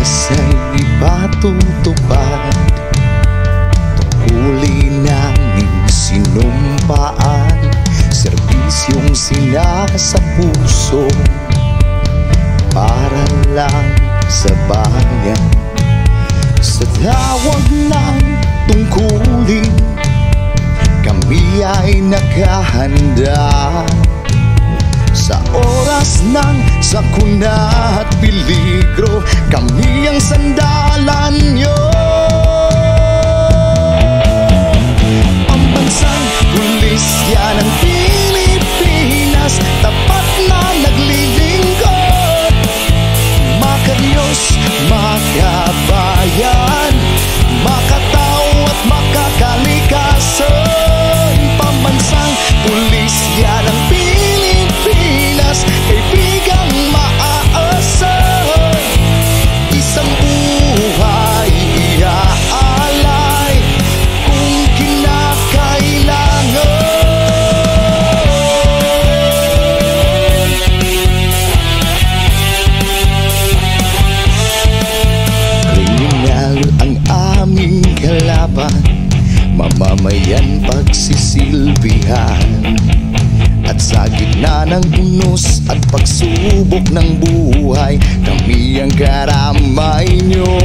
batas ay ipatutupad, tungkulin naming sinumpaan, serbisyong sinasa puso para lang sa bayan. Sa tawag ng tungkulin, kami ay nakahanda. Sa oras ng sakuna at peligro, kami ang sandalan nyo. Pambansang pulisya ng Pilipinas, tapat na naglilingkod, makadiyos, makabayan, makatao at makakalikasan. Pambansang pulisya ng Pilipinas, kaibigang maaasahan, isang buhay iaalay kung kinakailangan. Kriminal ang aming kalaban, mamamayan pagsisilbihan. At sa gitna ng unos at pagsubok ng buhay, kami ang karamay nyo.